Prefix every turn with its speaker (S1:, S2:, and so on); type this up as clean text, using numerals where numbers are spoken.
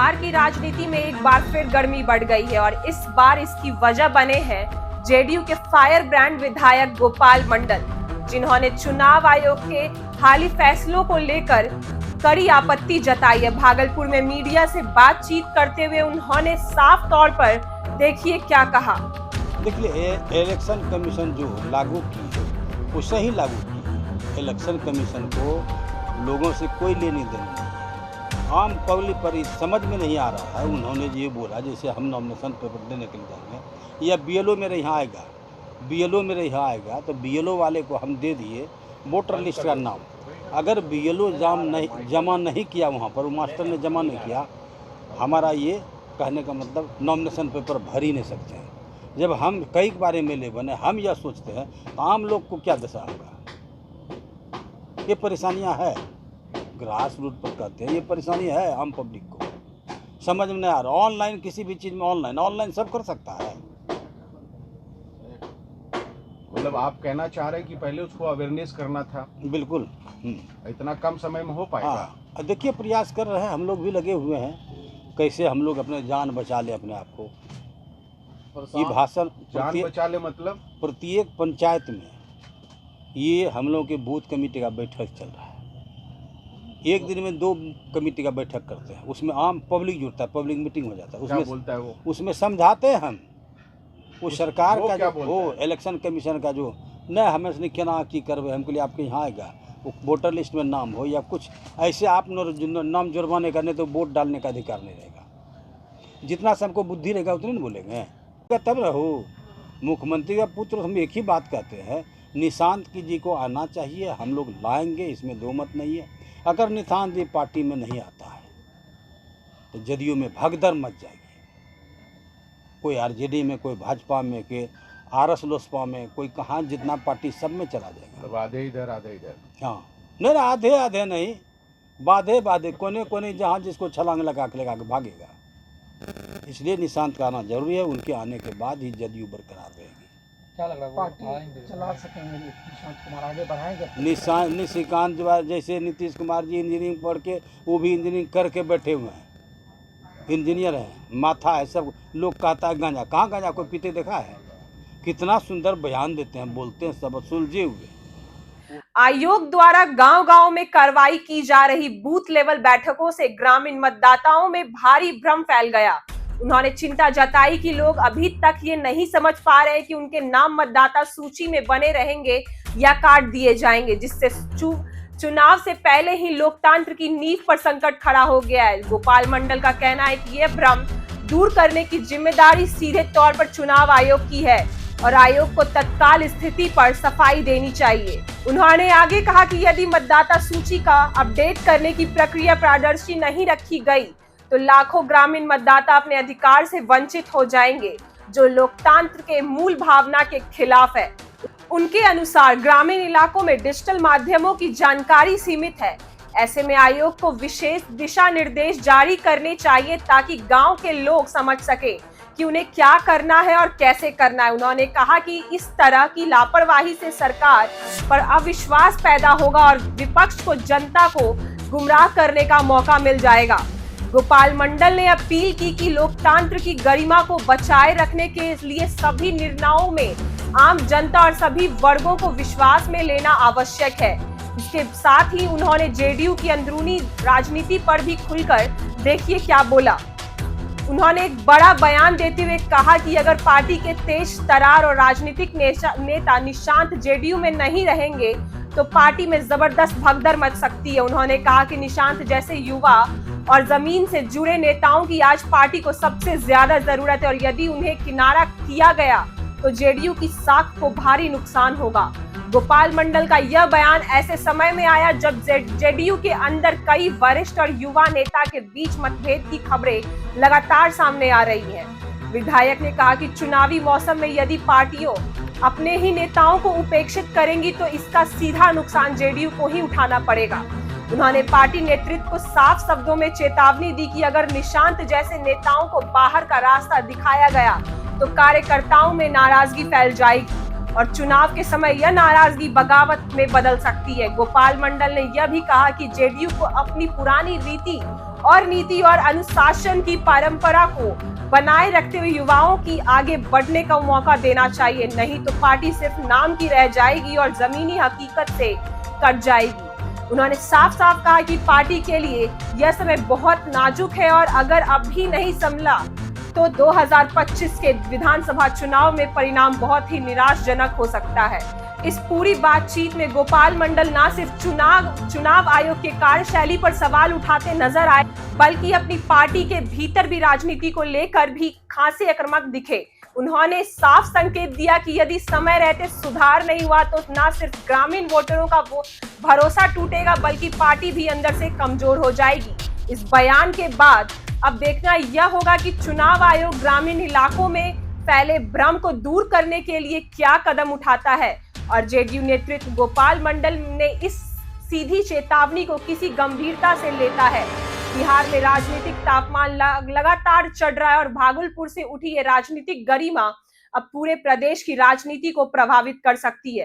S1: बिहार की राजनीति में एक बार फिर गर्मी बढ़ गई है और इस बार इसकी वजह बने हैं जेडीयू के फायर ब्रांड विधायक गोपाल मंडल, जिन्होंने चुनाव आयोग के हाली फैसलों को लेकर कड़ी आपत्ति जताई है। भागलपुर में मीडिया से बातचीत करते हुए उन्होंने साफ तौर पर देखिए क्या कहा।
S2: देखिए, इलेक्शन कमीशन जो लागू की है वो सही लागू की है। इलेक्शन कमीशन को लोगों से कोई लेने देने नहीं है। आम पब्लिक पर इस समझ में नहीं आ रहा है। उन्होंने ये बोला जैसे हम नॉमिनेशन पेपर देने के लिए जाएंगे या बीएलओ मेरे यहाँ आएगा, बीएलओ मेरे यहाँ आएगा तो बीएलओ वाले को हम दे दिए वोटर लिस्ट का नाम। अगर बीएलओ जमा नहीं किया वहाँ पर, वो मास्टर ने जमा नहीं किया, हमारा ये कहने का मतलब नॉमिनेशन पेपर भर ही नहीं सकते हैं। जब हम कई बार एमएलए बने, हम यह सोचते हैं तो आम लोग को क्या दशा होगा। ये परेशानियां है, ग्रास रूट पर कहते हैं, ये परेशानी है आम पब्लिक को समझ में नहीं आ रहा। ऑनलाइन किसी भी चीज़ में ऑनलाइन सब कर सकता है।
S3: मतलब आप कहना चाह रहे हैं कि पहले उसको अवेयरनेस करना था।
S2: बिल्कुल।
S3: इतना कम समय में हो पाएगा?
S2: हाँ, देखिए प्रयास कर रहे हैं, हम लोग भी लगे हुए हैं कैसे हम लोग अपने जान बचा ले अपने आप को। ये भाषण
S3: जान बचा ले मतलब
S2: प्रत्येक पंचायत में ये हम लोग के बूथ कमेटी का बैठक चल रहा है। एक दिन में 2 कमेटी का बैठक करते हैं, उसमें आम पब्लिक जुड़ता है, पब्लिक मीटिंग हो जाता है। उसमें
S3: बोलता है वो,
S2: उसमें समझाते हैं हम वो सरकार का जो वो इलेक्शन कमीशन का जो न हमें से केना की करवे, हमके लिए आपके यहाँ आएगा वो वोटर लिस्ट में नाम हो या कुछ ऐसे आप नाम जुर्माने करने तो वोट डालने का अधिकार नहीं रहेगा। जितना से हमको बुद्धि रहेगा उतने नहीं बोलेंगे तब रहो। मुख्यमंत्री का पुत्र हम एक ही बात कहते हैं, निशांत जी को आना चाहिए, हम लोग लाएंगे, इसमें दो मत नहीं है। अगर निशांत जी पार्टी में नहीं आता है तो जदयू में भगदड़ मच जाएगी। कोई आरजेडी में, कोई भाजपा में, कोई आरएस लोसपा में, कोई कहाँ जितना पार्टी सब में चला जाएगा।
S3: तो आधे इधर आधे इधर।
S2: हाँ नहीं, आधे आधे नहीं, बाधे बाधे, कोने कोने जहाँ जिसको छलांग लगा के भागेगा। इसलिए निशांत का आना जरूरी है। उनके आने के बाद ही जदयू बरकरार रहेगी।
S4: क्या लग रहा है पार्टी चला सकेंगे? निशांत कुमार आगे बढ़ाएंगे?
S2: निशिकांत जैसे नीतीश कुमार जी इंजीनियरिंग पढ़ के वो भी इंजीनियरिंग करके बैठे हुए हैं, इंजीनियर हैं, माथा है सब। लोग कहता है गांजा, कहाँ गांजा कोई पीते देखा है? कितना सुंदर बयान देते हैं, बोलते हैं, सब सुलझे हुए।
S1: आयोग द्वारा गांव-गांव में कार्रवाई की जा रही बूथ लेवल बैठकों से ग्रामीण मतदाताओं में भारी भ्रम फैल गया। उन्होंने चिंता जताई कि लोग अभी तक ये नहीं समझ पा रहे हैं कि उनके नाम मतदाता सूची में बने रहेंगे या काट दिए जाएंगे, जिससे चुनाव से पहले ही लोकतंत्र की नींव पर संकट खड़ा हो गया है। गोपाल मंडल का कहना है कि यह भ्रम दूर करने की जिम्मेदारी सीधे तौर पर चुनाव आयोग की है और आयोग को तत्काल स्थिति पर सफाई देनी चाहिए। उन्होंने आगे कहा कि यदि मतदाता सूची का अपडेट करने की प्रक्रिया पारदर्शी नहीं रखी गई तो लाखों ग्रामीण मतदाता अपने अधिकार से वंचित हो जाएंगे, जो लोकतंत्र के मूल भावना के खिलाफ है। उनके अनुसार ग्रामीण इलाकों में डिजिटल माध्यमों की जानकारी सीमित है। ऐसे में आयोग को विशेष दिशा निर्देश जारी करने चाहिए ताकि गांव के लोग समझ सके कि उन्हें क्या करना है और कैसे करना है। उन्होंने कहा कि इस तरह की लापरवाही से सरकार पर अविश्वास पैदा होगा और विपक्ष को जनता को गुमराह करने का मौका मिल जाएगा। गोपाल मंडल ने अपील की कि लोकतंत्र की गरिमा को बचाए रखने के लिए सभी निर्णयों में आम जनता और सभी वर्गों को विश्वास में लेना आवश्यक है। इसके साथ ही उन्होंने जेडीयू की अंदरूनी राजनीति पर भी खुलकर देखिए क्या बोला। उन्होंने एक बड़ा बयान देते हुए कहा कि अगर पार्टी के तेज तरार और राजनीतिक नेता निशांत जेडीयू में नहीं रहेंगे तो पार्टी में जबरदस्त भगदड़ मच सकती है। उन्होंने कहा कि निशांत जैसे युवा और जमीन से जुड़े नेताओं की आज पार्टी को सबसे ज्यादा जरूरत है और यदि उन्हें किनारा किया गया तो जेडीयू की साख को भारी नुकसान होगा। गोपाल मंडल का यह बयान ऐसे समय में आया जब जेडीयू के अंदर कई वरिष्ठ और युवा नेता के बीच मतभेद की खबरें लगातार सामने आ रही हैं। विधायक ने कहा कि चुनावी मौसम में यदि पार्टियों अपने ही नेताओं को उपेक्षित करेंगी तो इसका सीधा नुकसान जेडीयू को ही उठाना पड़ेगा। उन्होंने पार्टी नेतृत्व को साफ शब्दों में चेतावनी दी कि अगर निशांत जैसे नेताओं को बाहर का रास्ता दिखाया गया तो कार्यकर्ताओं में नाराजगी फैल जाएगी और चुनाव के समय यह नाराजगी बगावत में बदल सकती है। गोपाल मंडल ने यह भी कहा कि जेडीयू को अपनी पुरानी रीति और नीति और अनुशासन की परंपरा को बनाए रखते हुए युवाओं की आगे बढ़ने का मौका देना चाहिए, नहीं तो पार्टी सिर्फ नाम की रह जाएगी और जमीनी हकीकत से कट जाएगी। उन्होंने साफ साफ कहा कि पार्टी के लिए यह समय बहुत नाजुक है और अगर अभी नहीं संभला तो 2025 के विधानसभा चुनाव में परिणाम बहुत ही निराशजनक हो सकता है। इस पूरी बातचीत में गोपाल मंडल न सिर्फ चुनाव आयोग के कार्यशैली पर सवाल उठाते नजर आए, बल्कि अपनी पार्टी के भीतर भी राजनीति को लेकर भी खासे आक्रामक दिखे। उन्होंने साफ संकेत दिया कि यदि समय रहते सुधार नहीं हुआ तो न सिर्फ ग्रामीण वोटरों का भरोसा टूटेगा, बल्कि पार्टी भी अंदर से कमजोर हो जाएगी। इस बयान के बाद अब देखना यह होगा कि चुनाव आयोग ग्रामीण इलाकों में फैले भ्रम को दूर करने के लिए क्या कदम उठाता है और जेडीयू नेतृत्व गोपाल मंडल ने इस सीधी चेतावनी को किसी गंभीरता से लेता है। बिहार में राजनीतिक तापमान लगातार चढ़ रहा है और भागलपुर से उठी ये राजनीतिक गरिमा अब पूरे प्रदेश की राजनीति को प्रभावित कर सकती है।